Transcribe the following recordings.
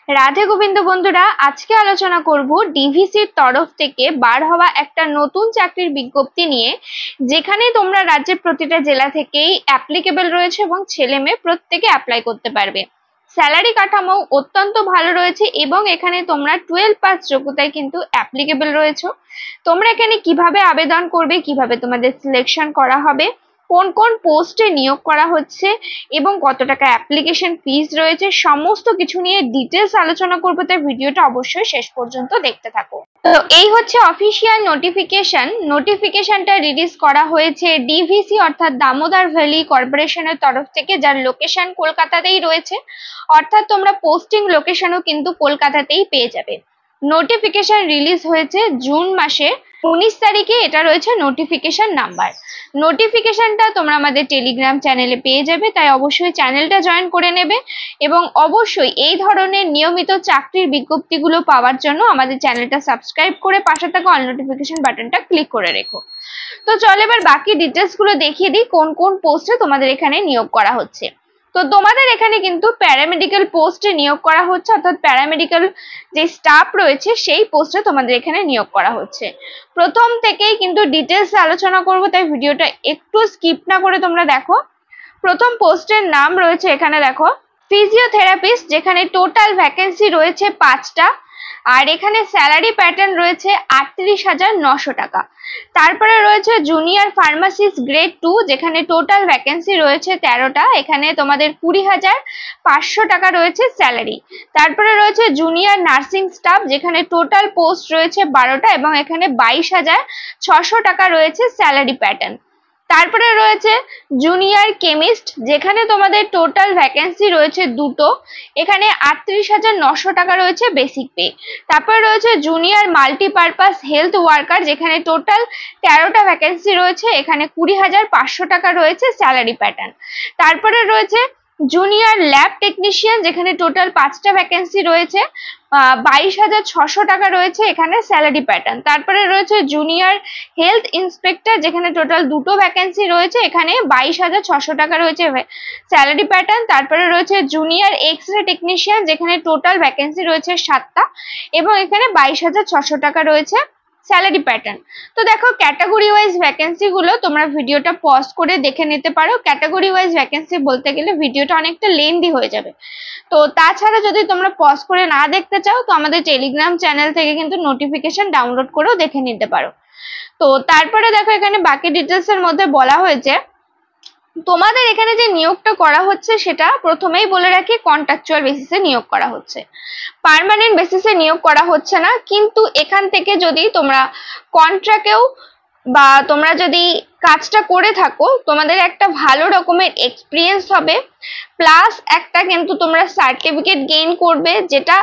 রাধে গোবিন্দ বন্ধুরা, আজকে আলোচনা করব ডিভিসির তরফ থেকে বার হওয়া একটা নতুন চাকরির বিজ্ঞপ্তি নিয়ে, যেখানে তোমরা রাজ্যের প্রতিটা জেলা থেকেই অ্যাপ্লিকেবল রয়েছে এবং ছেলে মেয়ে প্রত্যেকে অ্যাপ্লাই করতে পারবে। স্যালারি কাঠামো অত্যন্ত ভালো রয়েছে এবং এখানে তোমরা 12 পাস যোগ্যতায় কিন্তু অ্যাপ্লিকেবল রয়েছে। তোমরা এখানে কিভাবে আবেদন করবে, কিভাবে তোমাদের সিলেকশন করা হবে, কোন কোন পোস্টে নিয়োগ করা হচ্ছে এবং কত টাকা অ্যাপ্লিকেশন ফিস রয়েছে, সমস্ত কিছু নিয়ে ডিটেলস আলোচনা করবো। তাই ভিডিওটা অবশ্যই শেষ পর্যন্ত দেখতে থাকো। তো এই হচ্ছে অফিসিয়াল নোটিফিকেশনটা রিলিজ করা হয়েছে ডিভিসি অর্থাৎ দামোদর ভ্যালি কর্পোরেশনের তরফ থেকে, যার লোকেশন কলকাতাতেই রয়েছে। অর্থাৎ তোমরা পোস্টিং লোকেশনও কিন্তু কলকাতাতেই পেয়ে যাবে। নোটিফিকেশন রিলিজ হয়েছে জুন মাসে 19 তারিখে। এটা রয়েছে নোটিফিকেশন নাম্বার। নোটিফিকেশনটা তোমরা আমাদের টেলিগ্রাম চ্যানেলে পেয়ে যাবে, তাই অবশ্যই চ্যানেলটা জয়েন করে নেবে এবং অবশ্যই এই ধরনের নিয়মিত চাকরির বিজ্ঞপ্তিগুলো পাওয়ার জন্য আমাদের চ্যানেলটা সাবস্ক্রাইব করে পাশে থাকা অল নোটিফিকেশন বাটনটা ক্লিক করে রেখো। তো চল এবার বাকি ডিটেলস গুলো দেখিয়ে দিই কোন কোন পোস্টে তোমাদের এখানে নিয়োগ করা হচ্ছে। তো তোমাদের এখানে কিন্তু প্যারামেডিক্যাল পোস্টে নিয়োগ করা হচ্ছে, অর্থাৎ প্যারামেডিক্যাল যে স্টাফ রয়েছে সেই পোস্টে তোমাদের এখানে নিয়োগ করা হচ্ছে। প্রথম থেকেই কিন্তু ডিটেলস আলোচনা করব, তাই ভিডিওটা একটু স্কিপ না করে তোমরা দেখো। প্রথম পোস্টের নাম রয়েছে এখানে দেখো ফিজিওথেরাপিস্ট, যেখানে টোটাল ভ্যাকেন্সি রয়েছে 5টা আর এখানে স্যালারি প্যাটার্ন রয়েছে 38,900 টাকা। তারপরে রয়েছে জুনিয়র ফার্মাসিস্ট গ্রেড 2, যেখানে টোটাল ভ্যাকেন্সি রয়েছে 13টা, এখানে তোমাদের 20,500 টাকা রয়েছে স্যালারি। তারপরে রয়েছে জুনিয়র নার্সিং স্টাফ, যেখানে টোটাল পোস্ট রয়েছে 12টা এবং এখানে 22,600 টাকা রয়েছে স্যালারি প্যাটার্ন। তারপরে রয়েছে জুনিয়র কেমিস্ট, যেখানে তোমাদের টোটাল ভ্যাকেন্সি রয়েছে 2টো, এখানে 38,900 টাকা রয়েছে বেসিক পে। তারপরে রয়েছে জুনিয়র মাল্টিপারপাস হেলথ ওয়ার্কার, যেখানে টোটাল 13টা ভ্যাকেন্সি রয়েছে, এখানে 20,500 টাকা রয়েছে স্যালারি প্যাটার্ন। তারপরে রয়েছে জুনিয়র ল্যাব টেকনিশিয়ান, যেখানে টোটাল 5টা ভ্যাকেন্সি রয়েছে, 22,600 টাকা রয়েছে এখানে স্যালারি প্যাটার্ন। তারপরে রয়েছে জুনিয়র হেলথ ইন্সপেক্টর, যেখানে টোটাল 2টো ভ্যাকেন্সি রয়েছে, এখানে 22,600 টাকা রয়েছে স্যালারি প্যাটার্ন। তারপরে রয়েছে জুনিয়র এক্স রে টেকনিশিয়ান, যেখানে টোটাল ভ্যাকেন্সি রয়েছে 7টা এবং এখানে 22,600 টাকা রয়েছে স্যালারি প্যাটার্ন। তো দেখো ক্যাটাগরি ওয়াইজ ভ্যাকেন্সি গুলো তোমরা ভিডিওটা পজ করে দেখে নিতে পারো। ক্যাটাগরি ওয়াইজ ভ্যাকেন্সি বলতে গেলে ভিডিওটা অনেকটা লেন্দি হয়ে যাবে। তো তাছাড়া যদি তোমরা পজ করে না দেখতে চাও তো আমাদের টেলিগ্রাম চ্যানেল থেকে কিন্তু নোটিফিকেশন ডাউনলোড করেও দেখে নিতে পারো। তো তারপরে দেখো এখানে বাকি ডিটেলস এর মধ্যে বলা হয়েছে তোমাদের এখানে যে নিয়োগটা করা হচ্ছে সেটা প্রথমেই বলে রাখি কন্ট্রাকচুয়াল বেসিসে নিয়োগ করা হচ্ছে, পার্মানেন্ট বেসিসে নিয়োগ করা হচ্ছে না। কিন্তু এখান থেকে যদি তোমরা কন্ট্রাক্টেও বা তোমরা যদি কাজটা করে থাকো, তোমাদের একটা ভালো রকমের এক্সপিরিয়েন্স হবে, প্লাস একটা কিন্তু তোমরা সার্টিফিকেট গেইন করবে, যেটা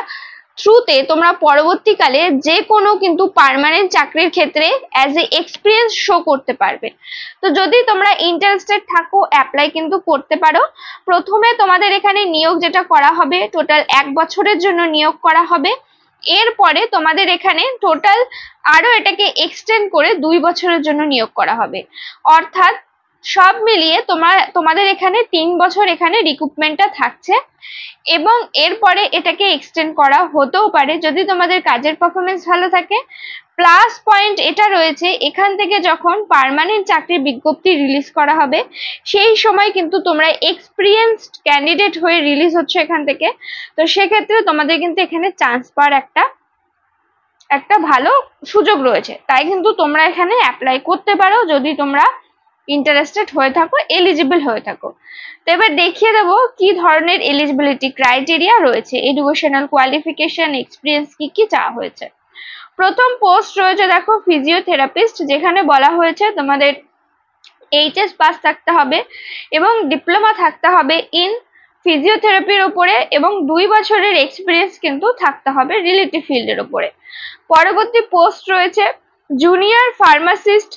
থ্রুতে তোমরা পরবর্তীকালে যে কোনো কিন্তু পার্মানেন্ট চাকরির ক্ষেত্রে অ্যাজ এ এক্সপিরিয়েন্স শো করতে পারবে। তো যদি তোমরা ইন্টারেস্টেড থাকো অ্যাপ্লাই কিন্তু করতে পারো। প্রথমে তোমাদের এখানে নিয়োগ যেটা করা হবে টোটাল 1 বছরের জন্য নিয়োগ করা হবে। এরপরে তোমাদের এখানে টোটাল আরো এটাকে এক্সটেন্ড করে 2 বছরের জন্য নিয়োগ করা হবে। অর্থাৎ সব মিলিয়ে তোমাদের এখানে 3 বছর এখানে রিক্রুটমেন্টটা থাকছে এবং এরপরে এটাকে এক্সটেন্ড করা হতেও পারে যদি তোমাদের কাজের পারফরমেন্স ভালো থাকে। প্লাস পয়েন্ট এটা রয়েছে, এখান থেকে যখন পার্মানেন্ট চাকরির বিজ্ঞপ্তি রিলিজ করা হবে সেই সময় কিন্তু তোমরা এক্সপিরিয়েন্সড ক্যান্ডিডেট হয়ে রিলিজ হচ্ছে এখান থেকে। তো সেক্ষেত্রে তোমাদের কিন্তু এখানে চান্স পাওয়ার একটা ভালো সুযোগ রয়েছে, তাই কিন্তু তোমরা এখানে অ্যাপ্লাই করতে পারো যদি তোমরা ইন্টারেস্টেড হয়ে থাকো, এলিজিবল হয়ে থাকো। তো এবার দেখিয়ে দেবো কি ধরনের এলিজিবিলিটি ক্রাইটেরিয়া রয়েছে, এডুকেশনাল কোয়ালিফিকেশন, এক্সপিরিয়েন্স কি কি চাওয়া হয়েছে। প্রথম পোস্ট রয়েছে দেখো ফিজিওথেরাপিস্ট, যেখানে বলা হয়েছে তোমাদের এইচএস পাস থাকতে হবে এবং ডিপ্লোমা থাকতে হবে ইন ফিজিওথেরাপির উপরে এবং 2 বছরের এক্সপিরিয়েন্স কিন্তু থাকতে হবে রিলেটিভ ফিল্ডের উপরে। পরবর্তী পোস্ট রয়েছে জুনিয়র ফার্মাসিস্ট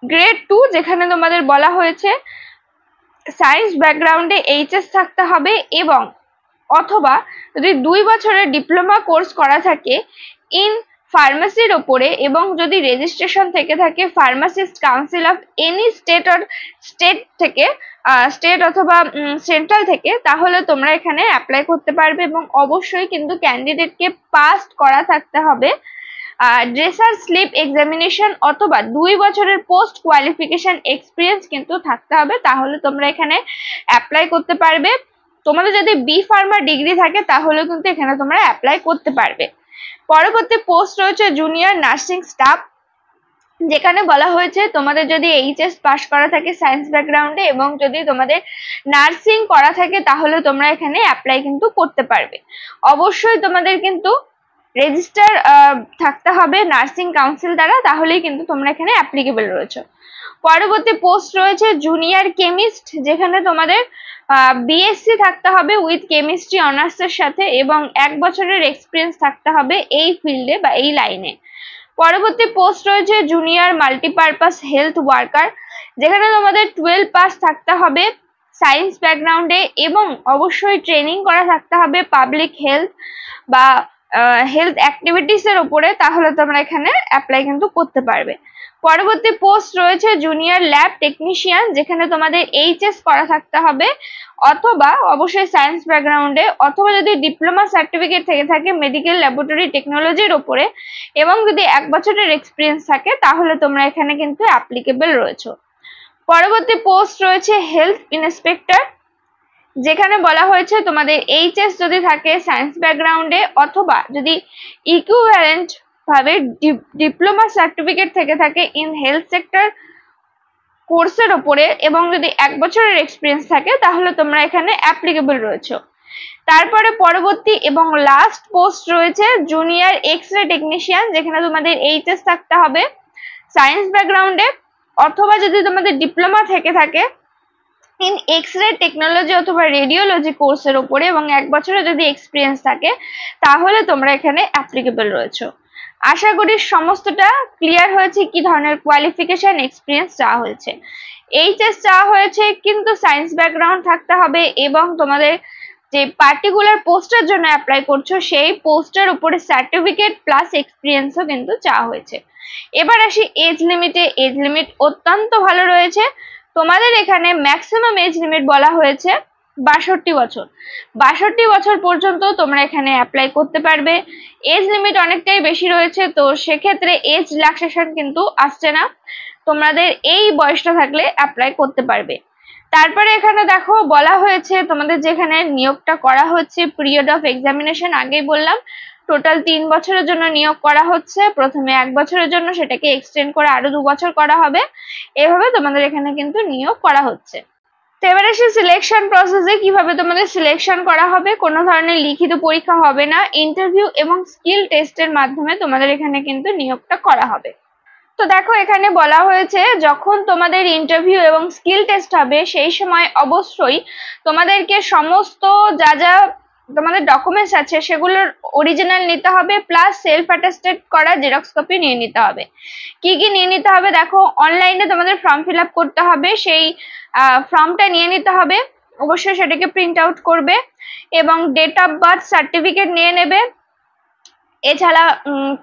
গ্রেড 2, যেখানে তোমাদের বলা হয়েছে সায়েন্স ব্যাকগ্রাউন্ডে এইচএস থাকতে হবে এবং অথবা যদি 2 বছরের ডিপ্লোমা কোর্স করা থাকে ইন ফার্মাসির ওপরে এবং যদি রেজিস্ট্রেশন থেকে থাকে pharmacist council of any state থেকে স্টেট অথবা সেন্ট্রাল থেকে, তাহলে তোমরা এখানে অ্যাপ্লাই করতে পারবে। এবং অবশ্যই কিন্তু ক্যান্ডিডেটকে পাস করা থাকতে হবে ড্রেসার স্লিপ এক্সামিনেশন অথবা 2 বছরের পোস্ট কোয়ালিফিকেশন এক্সপিরিয়েন্স কিন্তু থাকতে হবে, তাহলে তোমরা এখানে অ্যাপ্লাই করতে পারবে। তোমাদের যদি বি ফার্মা ডিগ্রি থাকে তাহলে কিন্তু এখানে তোমরা অ্যাপ্লাই করতে পারবে। পরবর্তী পোস্ট রয়েছে জুনিয়র নার্সিং স্টাফ, যেখানে বলা হয়েছে তোমাদের যদি এইচএস পাস করা থাকে সায়েন্স ব্যাকগ্রাউন্ডে এবং যদি তোমাদের নার্সিং করা থাকে তাহলে তোমরা এখানে অ্যাপ্লাই কিন্তু করতে পারবে। অবশ্যই তোমাদের কিন্তু রেজিস্টার থাকতে হবে নার্সিং কাউন্সিল দ্বারা, তাহলেই কিন্তু তোমরা এখানে অ্যাপ্লিকেবল রয়েছে। পরবর্তী পোস্ট রয়েছে জুনিয়র কেমিস্ট, যেখানে তোমাদের বিএসসি থাকতে হবে উইথ কেমিস্ট্রি অনার্সের সাথে এবং 1 বছরের এক্সপিরিয়েন্স থাকতে হবে এই ফিল্ডে বা এই লাইনে। পরবর্তী পোস্ট রয়েছে জুনিয়র মাল্টিপারপাস হেলথ ওয়ার্কার, যেখানে তোমাদের 12 পাস থাকতে হবে সায়েন্স ব্যাকগ্রাউন্ডে এবং অবশ্যই ট্রেনিং করা থাকতে হবে পাবলিক হেলথ বা হেলথ অ্যাক্টিভিটিস এর উপরে, তাহলে তোমরা এখানে অ্যাপ্লাই কিন্তু করতে পারবে। পরবর্তী পোস্ট রয়েছে জুনিয়র ল্যাব টেকনিশিয়ান, যেখানে তোমাদের এইচএস করা থাকতে হবে অথবা অবশ্যই সায়েন্স ব্যাকগ্রাউন্ডে অথবা যদি ডিপ্লোমা সার্টিফিকেট থেকে থাকে মেডিকেল ল্যাবরেটরি টেকনোলজির উপরে এবং যদি 1 বছরের এক্সপিরিয়েন্স থাকে তাহলে তোমরা এখানে কিন্তু অ্যাপ্লিকেবল রয়েছে। পরবর্তী পোস্ট রয়েছে হেলথ ইন্সপেক্টর, যেখানে বলা হয়েছে তোমাদের এইচএস যদি থাকে সায়েন্স ব্যাকগ্রাউন্ডে অথবা যদি ইকুইভ্যালেন্ট ভাবে ডিপ্লোমা সার্টিফিকেট থেকে থাকে ইন হেলথ সেক্টর কোর্সের উপরে এবং যদি 1 বছরের এক্সপিরিয়েন্স থাকে তাহলে তোমরা এখানে অ্যাপ্লিকেবল রয়েছে। তারপরে পরবর্তী এবং লাস্ট পোস্ট রয়েছে জুনিয়র এক্স-রে টেকনিশিয়ান, যেখানে তোমাদের এইচএস থাকতে হবে সায়েন্স ব্যাকগ্রাউন্ডে অথবা যদি তোমাদের ডিপ্লোমা থেকে থাকে ইন এক্স-রে টেকনোলজি অথবা রেডিওলজি কোর্সের উপরে এবং 1 বছরের যদি এক্সপিরিয়েন্স থাকে তাহলে তোমরা এখানে অ্যাপ্লিকেবল রয়েছে। আশা করি সমস্তটা ক্লিয়ার হয়েছে কি ধরনের কোয়ালিফিকেশন এক্সপিরিয়েন্স চাওয়া হয়েছে। এইচএস চাওয়া হয়েছে কিন্তু সায়েন্স ব্যাকগ্রাউন্ড থাকতে হবে এবং তোমাদের যে পার্টিকুলার পোস্টের জন্য অ্যাপ্লাই করছো সেই পোস্টের উপরে সার্টিফিকেট প্লাস এক্সপিরিয়েন্সও কিন্তু চাওয়া হয়েছে। এবার আসি এজ লিমিটে। এজ লিমিট অত্যন্ত ভালো রয়েছে, তোমাদের এখানে ম্যাক্সিমাম এজ লিমিট বলা হয়েছে 62 বছর। 62 বছর পর্যন্ত তোমরা এখানে অ্যাপ্লাই করতে পারবে। এজ লিমিট অনেকটাই বেশি রয়েছে, তো সেক্ষেত্রে এজ রিল্যাক্সেশন কিন্তু আসছে না, তোমাদের এই বয়সটা থাকলে অ্যাপ্লাই করতে পারবে। তারপরে এখানে দেখো বলা হয়েছে তোমাদের যেখানে নিয়োগটা করা হচ্ছে পিরিয়ড অফ এক্সামিনেশন, আগেই বললাম টোটাল 3 বছরের জন্য নিয়োগ করা হচ্ছে। প্রথমে 1 বছরের জন্য, সেটাকে এক্সটেন্ড করে আরো 2 বছর করা হবে, এভাবে তোমাদের এখানে কিন্তু নিয়োগ করা হচ্ছে। তো এবার আসি সিলেকশন প্রসেসে, কিভাবে তোমাদের সিলেকশন করা হবে। কোনো ধরনের লিখিত পরীক্ষা হবে না, ইন্টারভিউ এবং স্কিল টেস্টের মাধ্যমে তোমাদের এখানে কিন্তু নিয়োগটা করা হবে। তো দেখো এখানে বলা হয়েছে যখন তোমাদের ইন্টারভিউ এবং স্কিল টেস্ট হবে সেই সময় অবশ্যই তোমাদেরকে সমস্ত যা যা তোমাদের ডকুমেন্টস আছে সেগুলোর অরিজিনাল নিতে হবে, প্লাস সেলফ অ্যাটেস্টেড করা জেরক্স কপি নিয়ে নিতে হবে। কি কি নিয়ে নিতে হবে দেখো, অনলাইনে তোমাদের ফর্ম ফিল আপ করতে হবে, সেই ফর্মটা নিয়ে নিতে হবে, অবশ্যই সেটাকে প্রিন্ট আউট করবে এবং ডেট অফ বার্থ সার্টিফিকেট নিয়ে নেবে। এছাড়া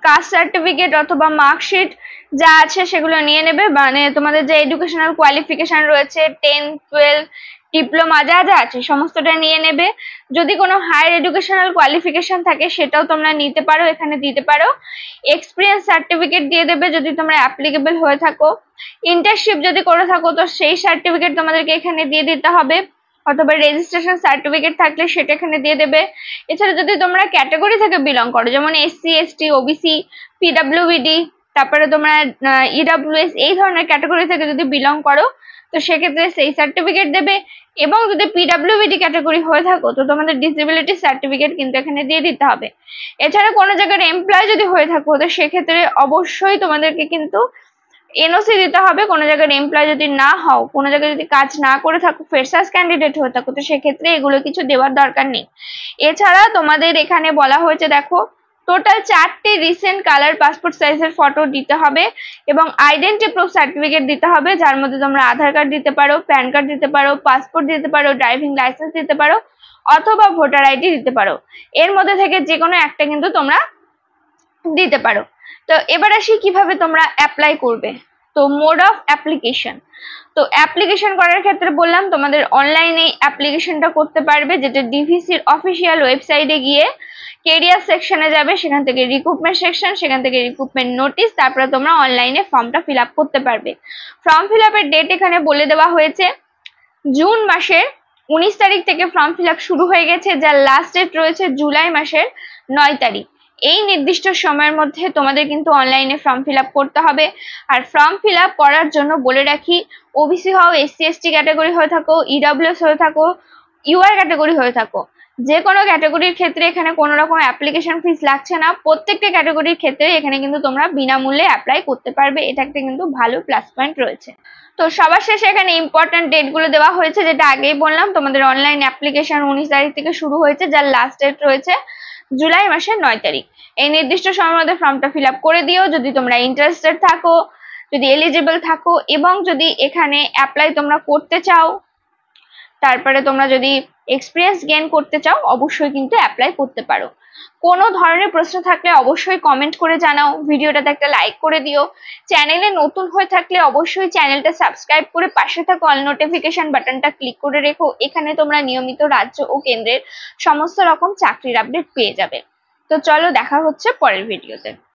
কাস্ট সার্টিফিকেট অথবা মার্কশিট যা আছে সেগুলো নিয়ে নেবে, মানে তোমাদের যে এডুকেশনাল কোয়ালিফিকেশন রয়েছে 10, 12, ডিপ্লোমা যা যা আছে সমস্তটা নিয়ে নেবে। যদি কোনো হায়ার এডুকেশনাল কোয়ালিফিকেশন থাকে সেটাও তোমরা নিতে পারো, এখানে দিতে পারো। এক্সপিরিয়েন্স সার্টিফিকেট দিয়ে দেবে যদি তোমরা অ্যাপ্লিকেবল হয়ে থাকো। ইন্টার্নশিপ যদি করে থাকো তো সেই সার্টিফিকেট তোমাদেরকে এখানে দিয়ে দিতে হবে, অথবা রেজিস্ট্রেশন সার্টিফিকেট থাকলে সেটা এখানে দিয়ে দেবে। এছাড়া যদি তোমরা ক্যাটাগরি থেকে বিলং করো, যেমন এসসি, এসটি, ওবিসি, পিডাব্লিউবিডি, তারপরে তোমরা ইডাব্লিউএস, এই ধরনের ক্যাটাগরি থেকে যদি বিলং করো তো সেক্ষেত্রে সেই সার্টিফিকেট দেবে। এবং যদি পিডাব্লিউবিডি ক্যাটাগরি হয়ে থাকো তো তোমাদের ডিসেবিলিটি সার্টিফিকেট কিন্তু এখানে দিয়ে দিতে হবে। এছাড়া কোনো জায়গার এমপ্লয় যদি হয়ে থাকো তো সেক্ষেত্রে অবশ্যই তোমাদেরকে কিন্তু এনওসি দিতে হবে। কোনো জায়গার এমপ্লয় যদি না হও, কোনো জায়গায় যদি কাজ না করে থাকো, ফ্রেশার্স ক্যান্ডিডেট হয়ে থাকো, তো সেক্ষেত্রে এগুলো কিছু দেওয়ার দরকার নেই। এছাড়া তোমাদের এখানে বলা হয়েছে দেখো টোটাল 4টি রিসেন্ট কালার পাসপোর্ট সাইজের ফটো দিতে হবে এবং আইডেন্টি প্রুফ সার্টিফিকেট দিতে হবে, যার মধ্যে তোমরা আধার কার্ড দিতে পারো, প্যান কার্ড দিতে পারো, পাসপোর্ট দিতে পারো, ড্রাইভিং লাইসেন্স দিতে পারো অথবা ভোটার আইডি দিতে পারো। এর মধ্যে থেকে যে কোনো একটা কিন্তু তোমরা দিতে পারো। তো এবার আসি কিভাবে তোমরা অ্যাপ্লাই করবে। তো মোড অফ অ্যাপ্লিকেশন, তো অ্যাপ্লিকেশন করার ক্ষেত্রে বললাম তোমাদের অনলাইনে অ্যাপ্লিকেশনটা করতে পারবে, যেটা ডিভিসির অফিসিয়াল ওয়েবসাইটে গিয়ে কেরিয়ার সেকশনে যাবে, সেখান থেকে রিক্রুটমেন্ট সেকশন, সেখান থেকে রিক্রুটমেন্ট নোটিশ, তারপরে তোমরা অনলাইনে ফর্মটা ফিল আপ করতে পারবে। ফর্ম ফিল আপের ডেট এখানে বলে দেওয়া হয়েছে জুন মাসের 19 তারিখ থেকে ফর্ম ফিল আপ শুরু হয়ে গেছে, যার লাস্ট ডেট রয়েছে জুলাই মাসের 9 তারিখ। এই নির্দিষ্ট সময়ের মধ্যে তোমাদের কিন্তু অনলাইনে ফর্ম ফিল আপ করতে হবে। আর ফর্ম ফিল আপ করার জন্য বলে রাখি, ওবিসি হও, এসসি এসটি ক্যাটাগরি হয়ে থাকো, ইডব্লিউএস হয়ে থাকো, ইউআর ক্যাটাগরি হয়ে থাকো, যে কোনো ক্যাটাগরির ক্ষেত্রে এখানে কোনো রকম অ্যাপ্লিকেশন ফিস লাগছে না। প্রত্যেকটা ক্যাটাগরির ক্ষেত্রে এখানে কিন্তু তোমরা বিনামূল্যে অ্যাপ্লাই করতে পারবে, এটা একটা কিন্তু ভালো প্লাস পয়েন্ট রয়েছে। তো সবার শেষে এখানে ইম্পর্টেন্ট ডেট গুলো দেওয়া হয়েছে, যেটা আগেই বললাম, তোমাদের অনলাইন অ্যাপ্লিকেশন 19 তারিখ থেকে শুরু হয়েছে, যার লাস্ট ডেট রয়েছে জুলাই মাসের 9 তারিখ। এই নির্দিষ্ট সময়ের মধ্যে ফর্মটা ফিল আপ করে দিও যদি তোমরা ইন্টারেস্টেড থাকো, যদি এলিজিবল থাকো, এবং যদি এখানে অ্যাপ্লাই তোমরা করতে চাও, তারপরে তোমরা যদি এক্সপিরিয়েন্স গেইন করতে চাও, অবশ্যই কিন্তু অ্যাপ্লাই করতে পারো। কোনো ধরনের প্রশ্ন থাকলে অবশ্যই কমেন্ট করে জানাও, ভিডিওটাতে একটা লাইক করে দিও। চ্যানেলে নতুন হয়ে থাকলে অবশ্যই চ্যানেলটা সাবস্ক্রাইব করে পাশে থাকা অল নোটিফিকেশন বাটনটা ক্লিক করে রেখো, এখানে তোমরা নিয়মিত রাজ্য ও কেন্দ্রের সমস্ত রকম চাকরির আপডেট পেয়ে যাবে। তো চলো, দেখা হচ্ছে পরের ভিডিওতে।